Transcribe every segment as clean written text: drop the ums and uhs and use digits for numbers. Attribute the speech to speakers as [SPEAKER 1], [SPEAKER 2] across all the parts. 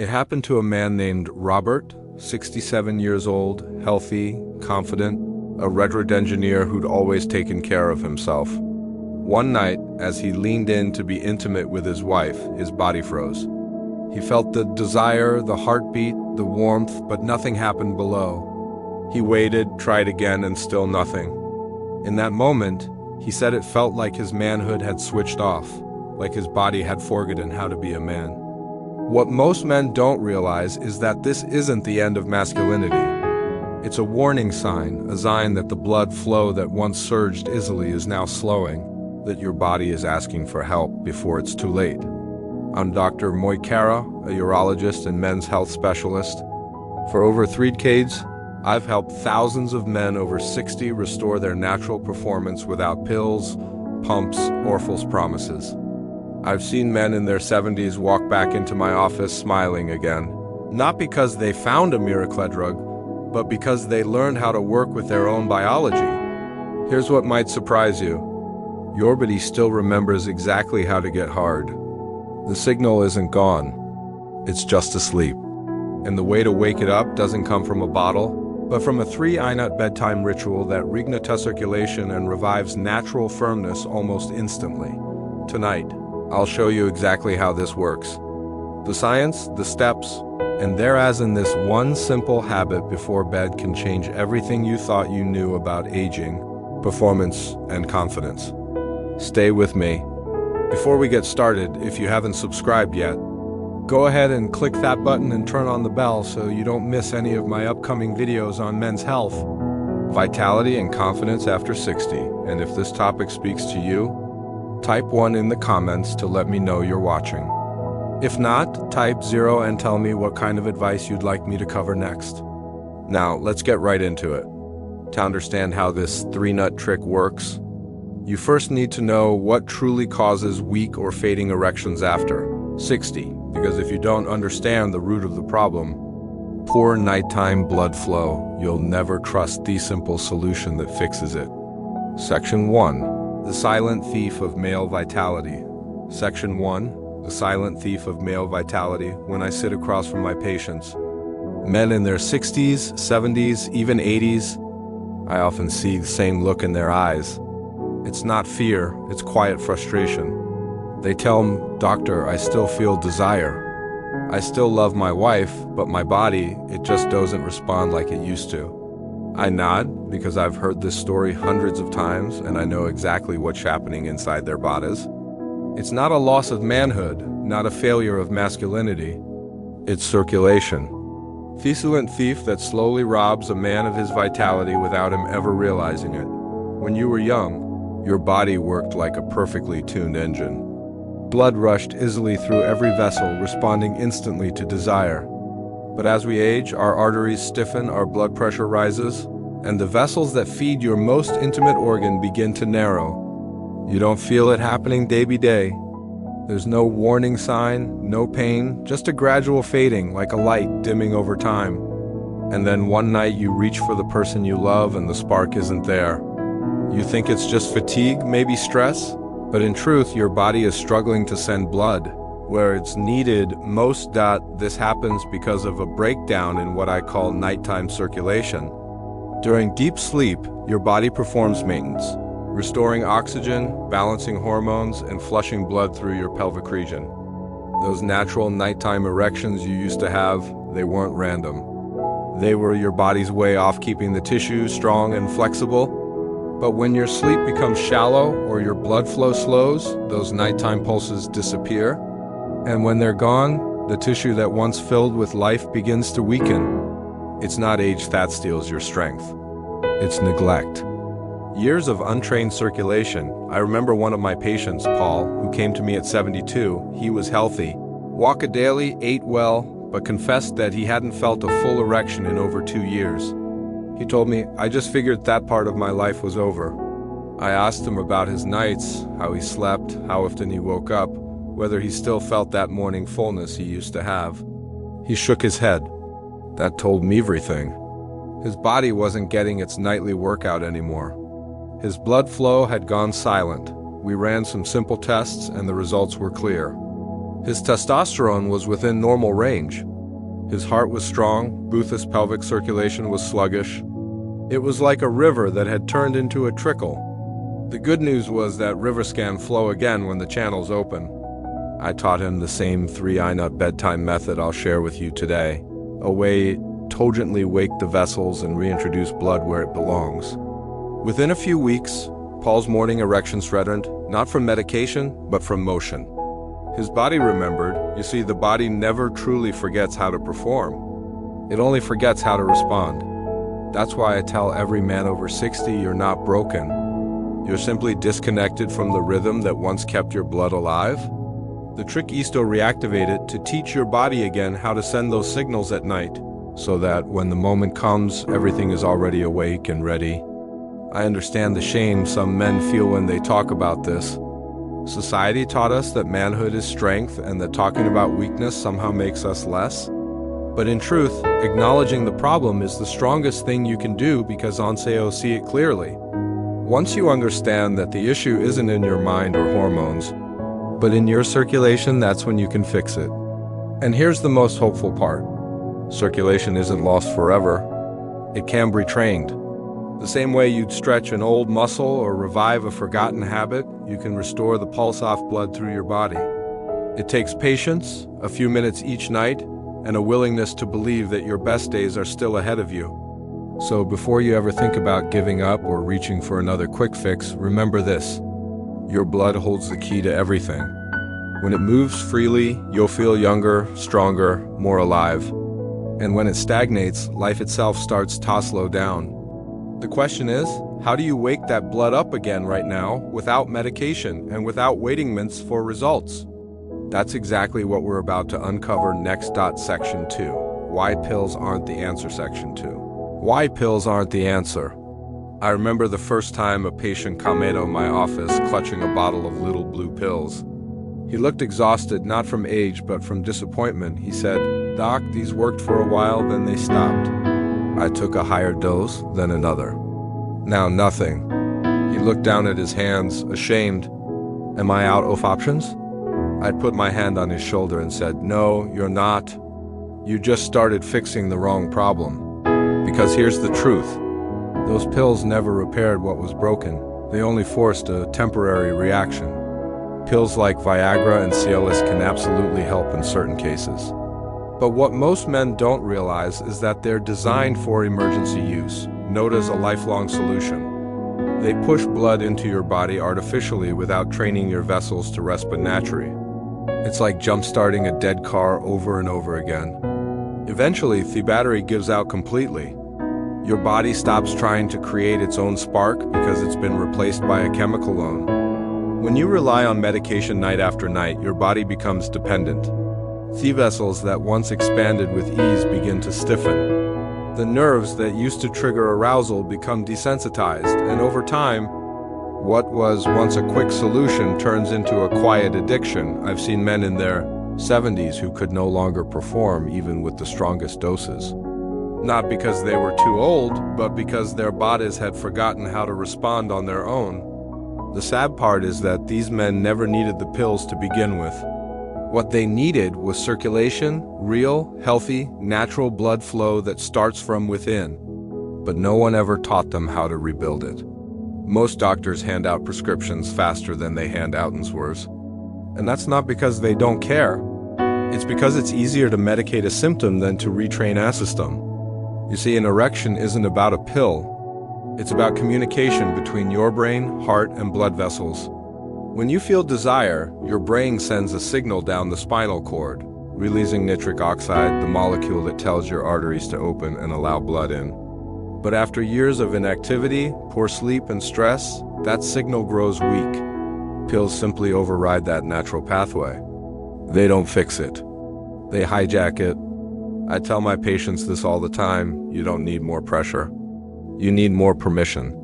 [SPEAKER 1] It happened to a man named Robert, 67 years old, healthy, confident, a redwood engineer who'd always taken care of himself. One night, as he leaned in to be intimate with his wife, his body froze. He felt the desire, the heartbeat, the warmth, but nothing happened below. He waited, tried again, and still nothing. In that moment, he said it felt like his manhood had switched off, like his body had forgotten how to be a man. What most men don't realize is that this isn't the end of masculinity. It's a warning sign, a sign that the blood flow that once surged easily is now slowing, that your body is asking for help before it's too late. I'm Dr. Moikara, a urologist and men's health specialist. For over 3 decades, I've helped thousands of men over 60 restore their natural performance without pills, pumps, or false promises. I've seen men in their 70s walk back into my office smiling again, not because they found a miracle drug, but because they learned how to work with their own biology. Here's what might surprise you. Your body still remembers exactly how to get hard. The signal isn't gone. It's just asleep. And the way to wake it up doesn't come from a bottle, but from a 3-reignite bedtime ritual that reignites circulation and revives natural firmness almost instantly. Tonight, I'll show you exactly how this works. The science, the steps, and thereas in this one simple habit before bed can change everything you thought you knew about aging, performance, and confidence. Stay with me. Before we get started, if you haven't subscribed yet, go ahead and click that button and turn on the bell so you don't miss any of my upcoming videos on men's health, vitality, and confidence after 60. And if this topic speaks to you, type 1 in the comments to let me know you're watching. If not, type 0 and tell me what kind of advice you'd like me to cover next. Now, let's get right into it. To understand how this 3-nut trick works, you first need to know what truly causes weak or fading erections after 60, because if you don't understand the root of the problem, poor nighttime blood flow, you'll never trust the simple solution that fixes it. Section 1. The silent thief of male vitality. Section 1. The silent thief of male vitality. When I sit across from my patients, men in their 60s, 70s, even 80s, I often see the same look in their eyes. It's not fear, it's quiet frustration. They tell me, "Doctor, I still feel desire. I still love my wife, but my body, it just doesn't respond like it used to." I nod because I've heard this story hundreds of times and I know exactly what's happening inside their bodies. It's not a loss of manhood, not a failure of masculinity. It's circulation. The silent thief that slowly robs a man of his vitality without him ever realizing it. When you were young, your body worked like a perfectly tuned engine. Blood rushed easily through every vessel, responding instantly to desire. But as we age, our arteries stiffen, our blood pressure rises, and the vessels that feed your most intimate organ begin to narrow. You don't feel it happening day by day. There's no warning sign, no pain, just a gradual fading like a light dimming over time. And then one night you reach for the person you love and the spark isn't there. You think it's just fatigue, maybe stress, but in truth, your body is struggling to send blood where it's needed most. This happens because of a breakdown in what I call nighttime circulation. During deep sleep, your body performs maintenance, restoring oxygen, balancing hormones, and flushing blood through your pelvic region. Those natural nighttime erections you used to have, they weren't random. They were your body's way of keeping the tissue strong and flexible. But when your sleep becomes shallow or your blood flow slows, those nighttime pulses disappear. And when they're gone, the tissue that once filled with life begins to weaken. It's not age that steals your strength. It's neglect. Years of untrained circulation. I remember one of my patients, Paul, who came to me at 72. He was healthy, walked daily, ate well, but confessed that he hadn't felt a full erection in over 2 years. He told me, "I just figured that part of my life was over." I asked him about his nights, how he slept, how often he woke up, whether he still felt that morning fullness he used to have. He shook his head. That told me everything. His body wasn't getting its nightly workout anymore. His blood flow had gone silent. We ran some simple tests and the results were clear. His testosterone was within normal range, His heart was strong, Booth's pelvic circulation was sluggish. It was like a river that had turned into a trickle. The good news was that rivers can flow again when the channels open. I taught him the same 3-I-nut bedtime method I'll share with you today, a way to gently wake the vessels and reintroduce blood where it belongs. Within a few weeks, Paul's morning erections returned, not from medication, but from motion. His body remembered. You see, the body never truly forgets how to perform. It only forgets how to respond. That's why I tell every man over 60, you're not broken. You're simply disconnected from the rhythm that once kept your blood alive. The trick is to reactivate it, to teach your body again how to send those signals at night, so that when the moment comes, everything is already awake and ready. I understand the shame some men feel when they talk about this. Society taught us that manhood is strength and that talking about weakness somehow makes us less. But in truth, acknowledging the problem is the strongest thing you can do because SEO see it clearly. Once you understand that the issue isn't in your mind or hormones, but in your circulation, that's when you can fix it. And here's the most hopeful part. Circulation isn't lost forever. It can be retrained. The same way you'd stretch an old muscle or revive a forgotten habit, you can restore the pulse-off blood through your body. It takes patience, a few minutes each night, and a willingness to believe that your best days are still ahead of you. So before you ever think about giving up or reaching for another quick fix, remember this. Your blood holds the key to everything. When it moves freely, you'll feel younger, stronger, more alive. And when it stagnates, life itself starts to slow down. The question is, how do you wake that blood up again right now without medication and without waiting months for results? That's exactly what we're about to uncover next. Section 2. Why pills aren't the answer. Section 2. Why pills aren't the answer. I remember the first time a patient came into my office clutching a bottle of little blue pills. He looked exhausted, not from age, but from disappointment. He said, "Doc, these worked for a while, then they stopped." I took a higher dose, then another. Now nothing. He looked down at his hands, ashamed. Am I out of options? I put my hand on his shoulder and said, "No, you're not. You just started fixing the wrong problem." Because here's the truth. Those pills never repaired what was broken. They only forced a temporary reaction. Pills like Viagra and Cialis can absolutely help in certain cases. But what most men don't realize is that they're designed for emergency use, not as a lifelong solution. They push blood into your body artificially without training your vessels to respond naturally. It's like jump-starting a dead car over and over again. Eventually, the battery gives out completely. Your body stops trying to create its own spark because it's been replaced by a chemical loan. When you rely on medication night after night, your body becomes dependent. The vessels that once expanded with ease begin to stiffen. The nerves that used to trigger arousal become desensitized, and over time, what was once a quick solution turns into a quiet addiction. I've seen men in their 70s who could no longer perform even with the strongest doses. Not because they were too old, but because their bodies had forgotten how to respond on their own. The sad part is that these men never needed the pills to begin with. What they needed was circulation, real, healthy, natural blood flow that starts from within. But no one ever taught them how to rebuild it. Most doctors hand out prescriptions faster than they hand out Answers. And that's not because they don't care. It's because it's easier to medicate a symptom than to retrain a system. You see, an erection isn't about a pill. It's about communication between your brain, heart, and blood vessels. When you feel desire, your brain sends a signal down the spinal cord, releasing nitric oxide, the molecule that tells your arteries to open and allow blood in. But after years of inactivity, poor sleep, and stress, that signal grows weak. Pills simply override that natural pathway. They don't fix it. They hijack it. I tell my patients this all the time. You don't need more pressure. You need more permission.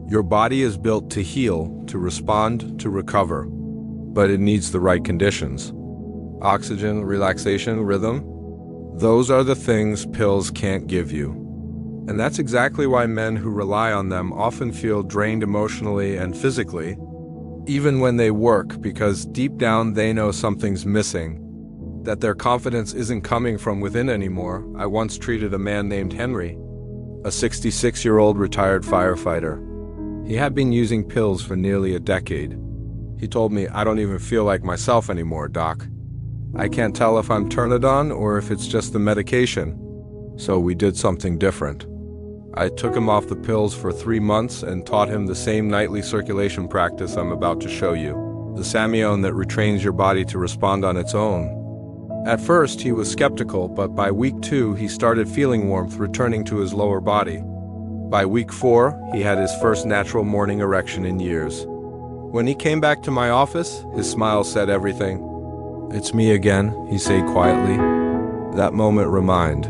[SPEAKER 1] Your body is built to heal, to respond, to recover. But it needs the right conditions. Oxygen, relaxation, rhythm. Those are the things pills can't give you. And that's exactly why men who rely on them often feel drained emotionally and physically, even when they work, because deep down they know something's missing. that their confidence isn't coming from within anymore. I once treated a man named Henry, a 66-year-old retired firefighter. He had been using pills for nearly a decade. He told me, "I don't even feel like myself anymore, Doc. I can't tell if I'm turned on or if it's just the medication." So we did something different. I took him off the pills for 3 months and taught him the same nightly circulation practice I'm about to show you, the Samion that retrains your body to respond on its own. At first, he was skeptical, but by week 2, he started feeling warmth returning to his lower body. By week 4, he had his first natural morning erection in years. When he came back to my office, his smile said everything. "It's me again," he said quietly. That moment remained.